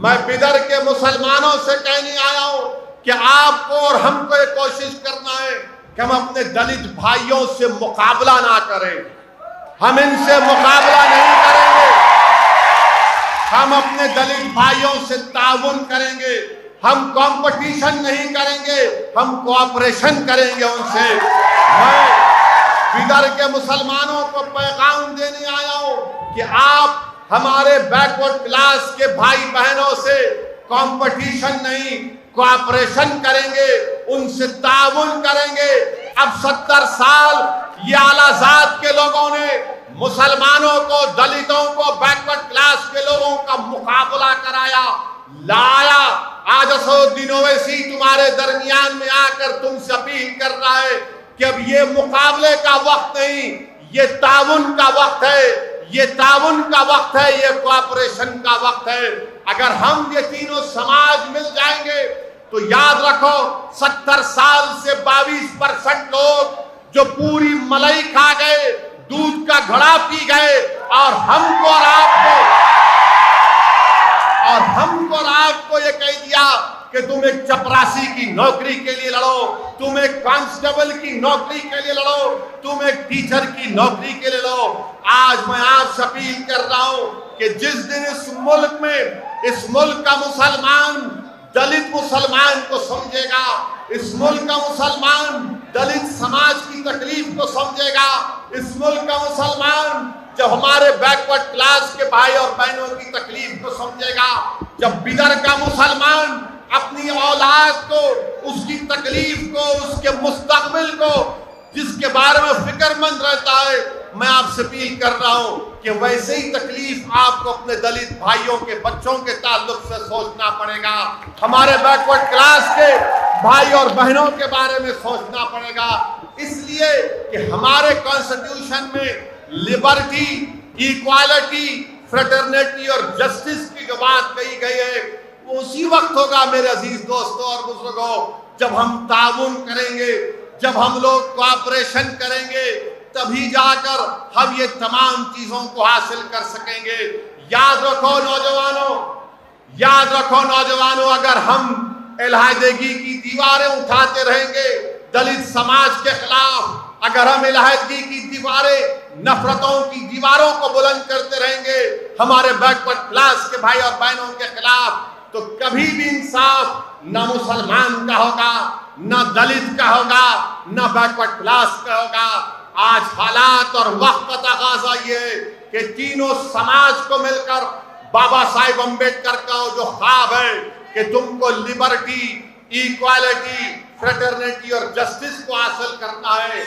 میں بدر کے مسلمانوں سے کہنے آیا ہوں کہ آپ کو اور ہم کو یہ کوشش کرنا ہے کہ ہم اپنے دلت بھائیوں سے مقابلہ نہ کریں. ہم ان سے مقابلہ نہیں کریں گے. ہم اپنے دلت بھائیوں سے تعاون کریں گے. ہم کمپٹیشن نہیں کریں گے, ہم کوآپریشن کریں گے ان سے. میں بدر کے مسلمانوں کو پیغام دینے آیا ہوں کہ آپ ہمارے بیک ورڈ کلاس کے بھائی بہنوں سے کمپٹیشن نہیں, کوآپریشن کریں گے, ان سے تعاون کریں گے. اب 70 سال یہ اعلیٰ ذات کے لوگوں نے مسلمانوں کو, دلتوں کو, بیک ورڈ کلاس کے لوگوں کا مقابلہ کرایا, لایا. آج اسدالدین اویسی تمہارے درمیان میں آ کر تم سے اپیل کر رہا ہے کہ اب یہ مقابلے کا وقت نہیں, یہ تعاون کا وقت ہے, یہ تعاون کا وقت ہے, یہ کوآپریشن کا وقت ہے. اگر ہم یہ تینوں سماج مل جائیں گے تو یاد رکھو 70 سال سے 22% لوگ جو پوری ملائی کھا گئے, دودھ کا گھڑا پی گئے, اور ہم کو اور آپ کو یہ کہہ دیا کہ تم ایک چپراسی کی نوکری کے لیے لڑو, تم ایک کانسٹیبل کی نوکری کے لیے لڑو, تم ایک ٹیچر کی نوکری کے لیے لڑو. آج میں آپ سے اپیل کر رہا ہوں کہ جس دن اس ملک میں, اس ملک کا مسلمان دلت مسلمان کو سمجھے گا, اس ملک کا مسلمان دلت سماج کی تکلیف کو سمجھے گا, اس ملک کا مسلمان جب ہمارے بیک ورڈ کلاس کے بھائی اور بہنوں کی تکلیف کو سمجھے گا, جب بدر کا مسلمان اپنی اولاد کو, اس کی تکلیف کو, اس کے مستقبل کو, جس کے بارے میں فکر مند رہتا ہے, میں آپ سے اپیل کر رہا ہوں کہ ویسے ہی تکلیف آپ کو اپنے دلت بھائیوں کے بچوں کے تعلق سے سوچنا پڑے گا, ہمارے بیک ورڈ کلاس کے بھائی اور بہنوں کے بارے میں سوچنا پڑے گا. اس لیے کہ ہمارے کانسٹیٹیوشن میں لبرٹی, ایکوالٹی, فریٹرنیٹی اور جسٹس کی جو بات کہی گئی ہے وہ اسی وقت ہوگا میرے عزیز دوستوں اور بزرگوں جب ہم تعاون کریں گے, جب ہم لوگ کوآپریشن کریں گے, تبھی جا کر ہم یہ تمام چیزوں کو حاصل کر سکیں گے. یاد رکھو نوجوانوں, یاد رکھو نوجوانوں, اگر ہم علیحدگی کی دیواریں اٹھاتے رہیں گے دلت سماج کے خلاف, اگر ہم علیحدگی کی دیواریں, نفرتوں کی دیواروں کو بلند کرتے رہیں گے ہمارے بیک ورڈ کلاس کے بھائی اور بہنوں کے خلاف, تو کبھی بھی انصاف نہ مسلمان کا ہوگا, نہ دلت کا ہوگا, نہ بیک ورڈ کلاس کا ہوگا. آج حالات اور وقت کا تقاضا یہ ہے کہ تینوں سماج کو مل کر بابا صاحب امبیڈکر کا جو خواب ہے کہ تم کو لبرٹی, ایکوالٹی, فریٹرنیٹی اور جسٹس کو حاصل کرنا ہے.